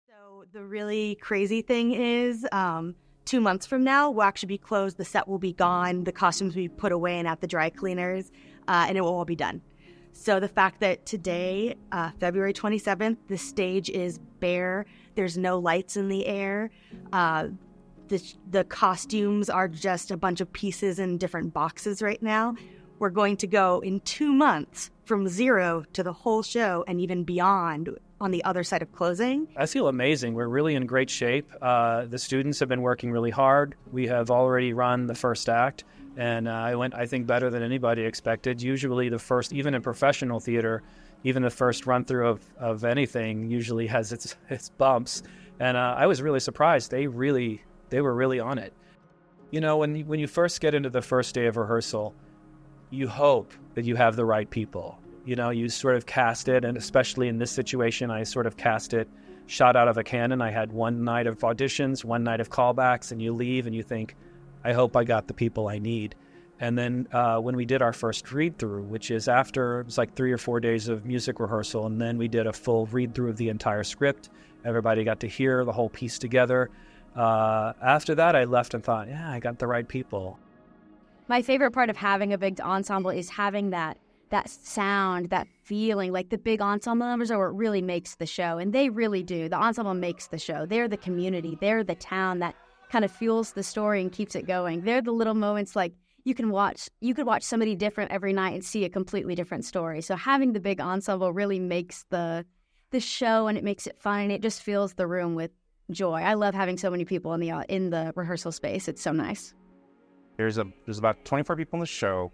So the really crazy thing is 2 months from now, we'll actually be closed. The set will be gone. The costumes will be put away and at the dry cleaners, and it will all be done. So the fact that today, February 27th, the stage is bare. There's no lights in the air. The costumes are just a bunch of pieces in different boxes right now. We're going to go in 2 months from zero to the whole show and even beyond on the other side of closing. I feel amazing. We're really in great shape. The students have been working really hard. We have already run the first act, and I went, I think, better than anybody expected. Usually the first, even in professional theater, even the first run-through of anything usually has its bumps. And I was really surprised. They were really on it. You know, when you first get into the first day of rehearsal, you hope that you have the right people. You know, you sort of cast it, and especially in this situation, I sort of cast it shot out of a cannon. I had one night of auditions, one night of callbacks, and you leave and you think, I hope I got the people I need. And then when we did our first read-through, which is after, it was like 3 or 4 days of music rehearsal, and then we did a full read-through of the entire script. Everybody got to hear the whole piece together. After that, I left and thought, yeah, I got the right people. My favorite part of having a big ensemble is having that sound, that feeling. Like the big ensemble numbers are what really makes the show, and they really do. The ensemble makes the show. They're the community. They're the town that kind of fuels the story and keeps it going. They're the little moments like you could watch somebody different every night and see a completely different story. So having the big ensemble really makes the show, and it makes it fun, and it just fills the room with joy. I love having so many people in the rehearsal space. It's so nice. There's about 24 people in the show.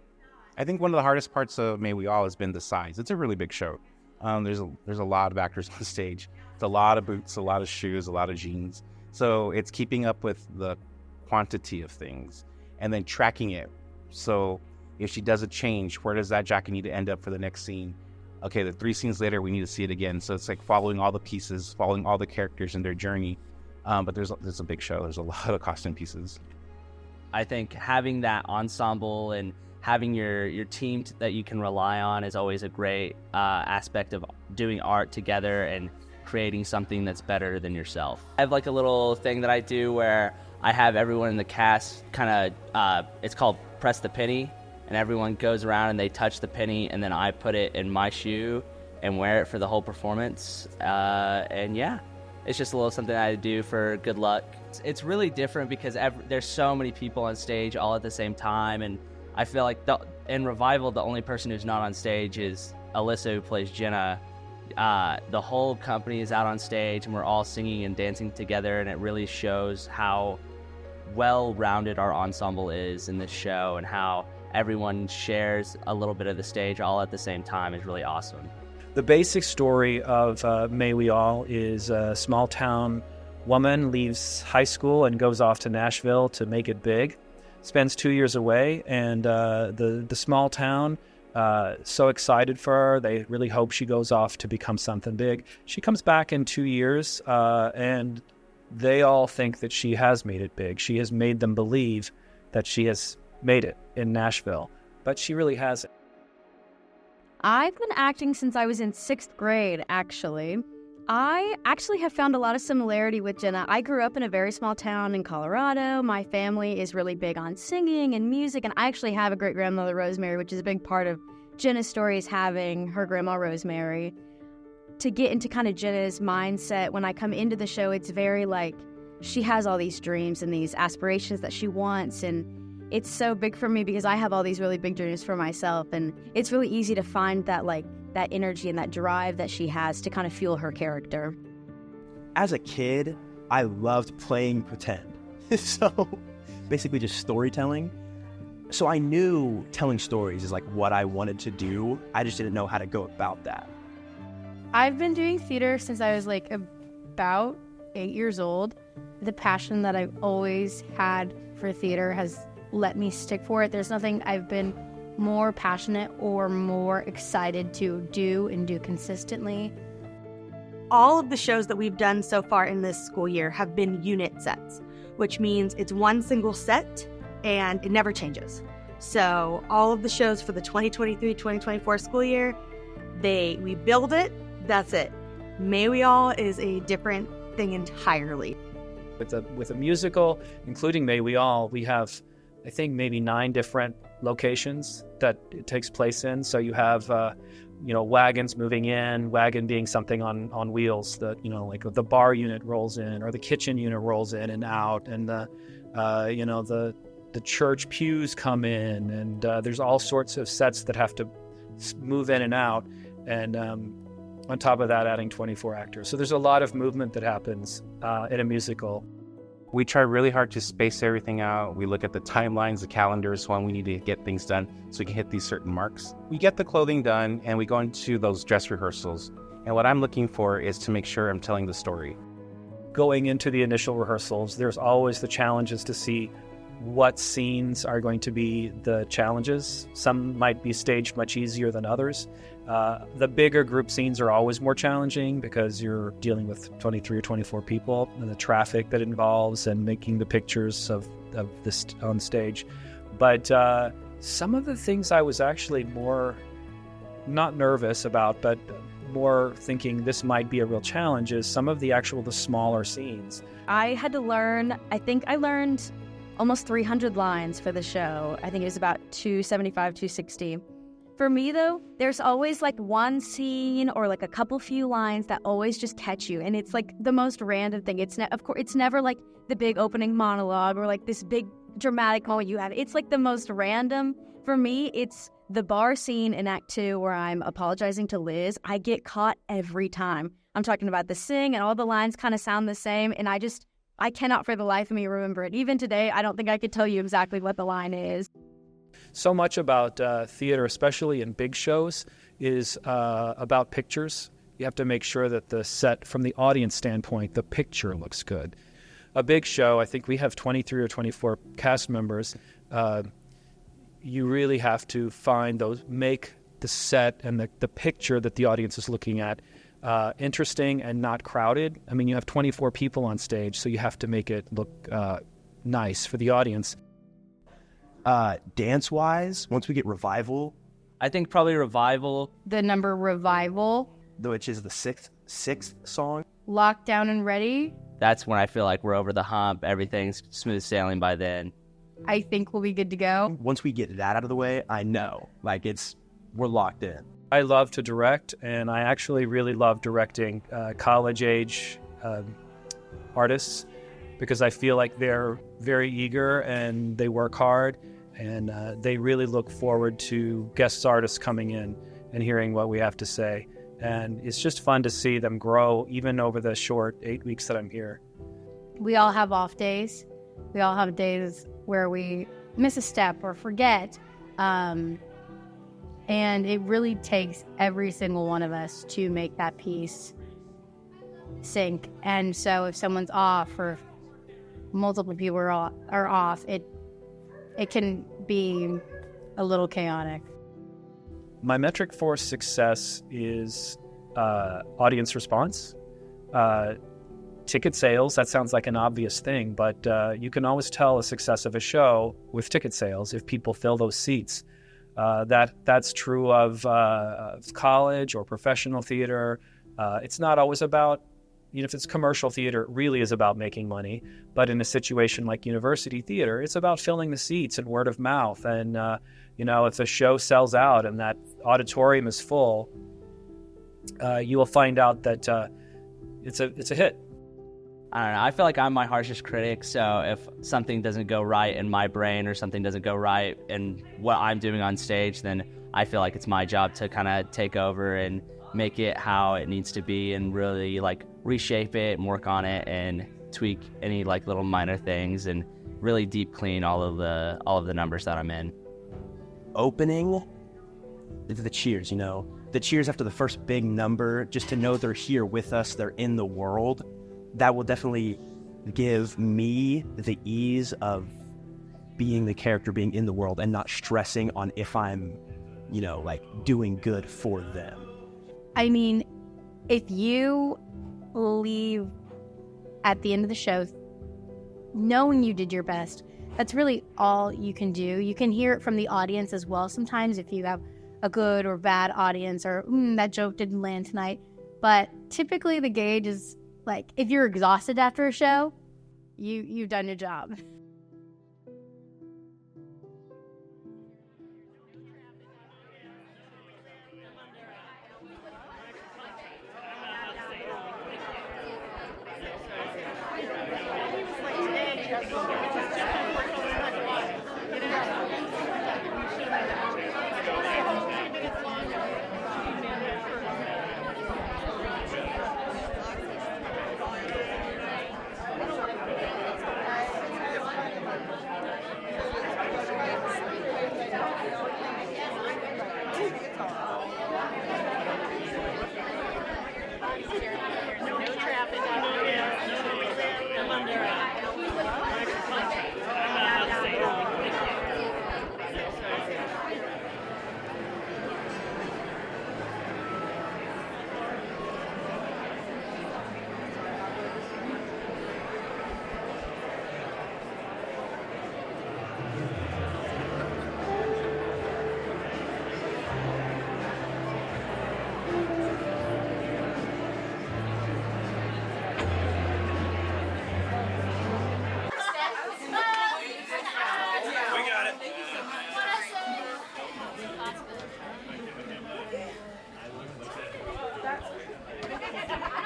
I think one of the hardest parts of May We All has been the size. It's a really big show. There's a lot of actors on the stage. It's a lot of boots, a lot of shoes, a lot of jeans. So it's keeping up with the quantity of things and then tracking it. So if she does a change, where does that jacket need to end up for the next scene? Okay, the 3 scenes later, we need to see it again. So it's like following all the pieces, following all the characters in their journey. But there's a big show. There's a lot of costume pieces. I think having that ensemble and having your team that you can rely on is always a great aspect of doing art together and creating something that's better than yourself. I have like a little thing that I do where I have everyone in the cast kind of, it's called Press the Penny, and everyone goes around and they touch the penny, and then I put it in my shoe and wear it for the whole performance. And yeah, it's just a little something I do for good luck. It's really different because there's so many people on stage all at the same time, and I feel like in Revival, the only person who's not on stage is Alyssa, who plays Jenna. The whole company is out on stage, and we're all singing and dancing together, and it really shows how well-rounded our ensemble is in this show, and how everyone shares a little bit of the stage all at the same time is really awesome. The basic story of May We All is a small-town woman leaves high school and goes off to Nashville to make it big. Spends 2 years away, and the small town, so excited for her. They really hope she goes off to become something big. She comes back in 2 years, and they all think that she has made it big. She has made them believe that she has made it in Nashville, but she really hasn't. I've been acting since I was in 6th grade, actually. I actually have found a lot of similarity with Jenna. I grew up in a very small town in Colorado. My family is really big on singing and music, and I actually have a great-grandmother, Rosemary, which is a big part of Jenna's story, is having her grandma, Rosemary. To get into kind of Jenna's mindset, when I come into the show, it's very like she has all these dreams and these aspirations that she wants, and it's so big for me because I have all these really big dreams for myself, and it's really easy to find that that energy and that drive that she has to kind of fuel her character. As a kid, I loved playing pretend. So basically just storytelling. So I knew telling stories is like what I wanted to do. I just didn't know how to go about that. I've been doing theater since I was like about 8 years old. The passion that I've always had for theater has let me stick for it. There's nothing I've been more passionate or more excited to do and do consistently. All of the shows that we've done so far in this school year have been unit sets, which means it's one single set and it never changes. So all of the shows for the 2023-2024 school year, we build it, that's it. May We All is a different thing entirely. With a musical, including May We All, we have, I think, maybe 9 different locations that it takes place in. So you have, wagons moving in, wagon being something on wheels that, like the bar unit rolls in or the kitchen unit rolls in and out, and the church pews come in, and there's all sorts of sets that have to move in and out, and on top of that, adding 24 actors. So there's a lot of movement that happens in a musical. We try really hard to space everything out. We look at the timelines, the calendars, when we need to get things done so we can hit these certain marks. We get the clothing done and we go into those dress rehearsals. And what I'm looking for is to make sure I'm telling the story. Going into the initial rehearsals, there's always the challenges to see what scenes are going to be the challenges. Some might be staged much easier than others. The bigger group scenes are always more challenging because you're dealing with 23 or 24 people and the traffic that involves and making the pictures of this on stage. But some of the things I was actually more not nervous about, but more thinking this might be a real challenge is some of the smaller scenes. I had to learn, I think I learned almost 300 lines for the show. I think it was about 275, 260. For me, though, there's always like one scene or like a couple few lines that always just catch you. And it's like the most random thing. Of course, it's never like the big opening monologue or like this big dramatic moment you have. It's like the most random. For me, it's the bar scene in Act 2 where I'm apologizing to Liz. I get caught every time. I'm talking about the sing and all the lines kind of sound the same. And I cannot for the life of me remember it. Even today, I don't think I could tell you exactly what the line is. So much about theater, especially in big shows, is about pictures. You have to make sure that the set, from the audience standpoint, the picture looks good. A big show, I think we have 23 or 24 cast members. You really have to make the set and the picture that the audience is looking at interesting and not crowded. I mean, you have 24 people on stage, so you have to make it look nice for the audience. Dance-wise, once we get Revival, I think probably Revival. The number Revival. which is the sixth song. Lockdown and Ready. That's when I feel like we're over the hump. Everything's smooth sailing by then. I think we'll be good to go. Once we get that out of the way, I know, we're locked in. I love to direct, and I actually really love directing college-age artists because I feel like they're very eager and they work hard, and they really look forward to guest artists coming in and hearing what we have to say. And it's just fun to see them grow, even over the short 8 weeks that I'm here. We all have off days. We all have days where we miss a step or forget. And it really takes every single one of us to make that piece sink. And so if someone's off or multiple people are off, it can be a little chaotic. My metric for success is audience response. Ticket sales, that sounds like an obvious thing, but you can always tell a success of a show with ticket sales if people fill those seats. That's true of college or professional theater. It's not always about, if it's commercial theater, it really is about making money. But in a situation like university theater, it's about filling the seats and word of mouth. And, if a show sells out and that auditorium is full, you will find out that it's a hit. I don't know. I feel like I'm my harshest critic, so if something doesn't go right in my brain or something doesn't go right in what I'm doing on stage, then I feel like it's my job to kind of take over and make it how it needs to be and really reshape it and work on it and tweak any little minor things and really deep clean all of the numbers that I'm in. Opening, the cheers, the cheers after the first big number, just to know they're here with us, they're in the world, that will definitely give me the ease of being the character, being in the world, and not stressing on if I'm, doing good for them. I mean, if you leave at the end of the show knowing you did your best, that's really all you can do. You can hear it from the audience as well sometimes if you have a good or bad audience, or that joke didn't land tonight. But typically the gauge is like, if you're exhausted after a show, you've done your job.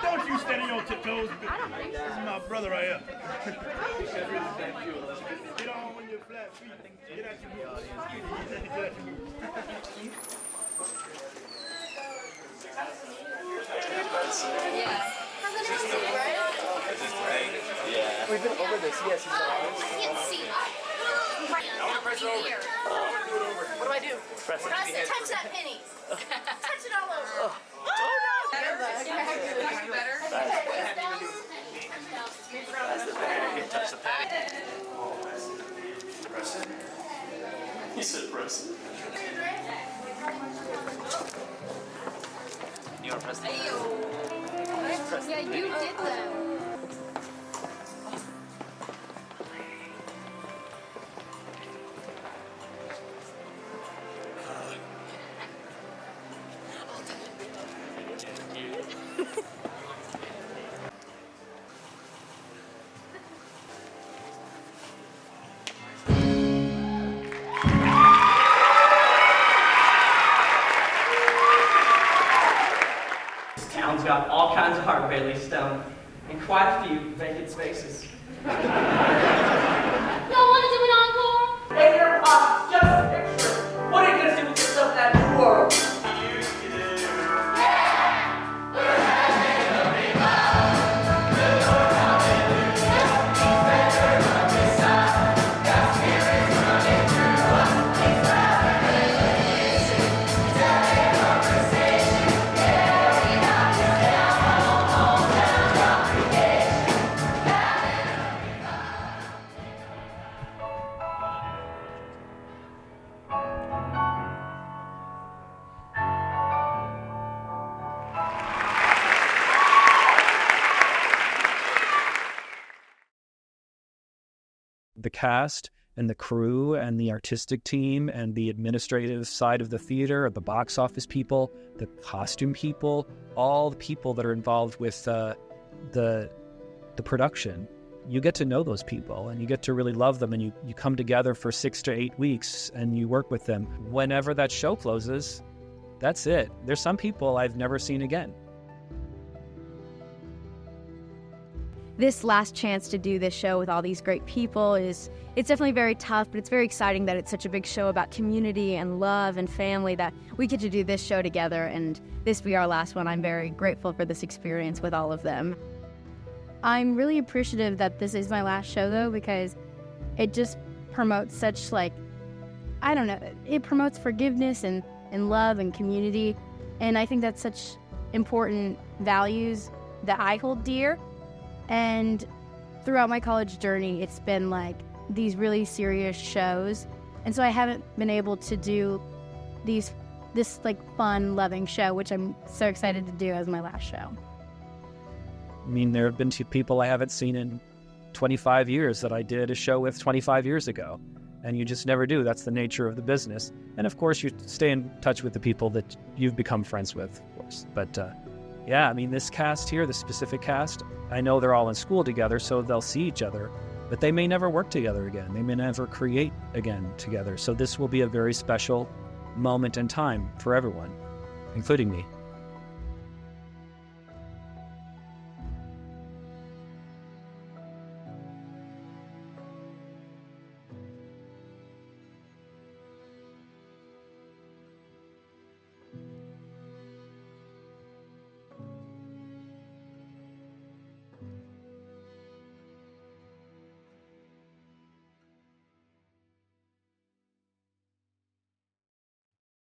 Don't you stand on your tiptoes. This is my brother right here. Get on with your flat feet. Get out your boots. Get out your boots. Yeah. We've been over this. Yes, he's I can't see. I want to press it over. What do I do? Press it. Touch that penny. Touch it all over. Oh no! Better. That's the penny. Touch the penny. Press it. He said press it. You want to press the penny? Yeah, you did that. Town's got all kinds of hardware leased down, and quite a few vacant spaces. Y'all want to do an encore? Hey there, just a picture. What are you gonna do with yourself in that new world? The cast and the crew and the artistic team and the administrative side of the theater, the box office people, the costume people, all the people that are involved with the production. You get to know those people and you get to really love them, and you come together for 6 to 8 weeks and you work with them. Whenever that show closes, that's it. There's some people I've never seen again. This last chance to do this show with all these great people it's definitely very tough, but it's very exciting that it's such a big show about community and love and family that we get to do this show together, and this be our last one. I'm very grateful for this experience with all of them. I'm really appreciative that this is my last show though, because it just promotes such, like, I don't know, it promotes forgiveness and love and community. And I think that's such important values that I hold dear. And throughout my college journey, it's been like these really serious shows. And so I haven't been able to do this like fun, loving show, which I'm so excited to do as my last show. I mean, there have been two people I haven't seen in 25 years that I did a show with 25 years ago. And you just never do. That's the nature of the business. And of course, you stay in touch with the people that you've become friends with, of course. But yeah, I mean, this cast here, the specific cast, I know they're all in school together, so they'll see each other. But they may never work together again. They may never create again together. So this will be a very special moment in time for everyone, including me.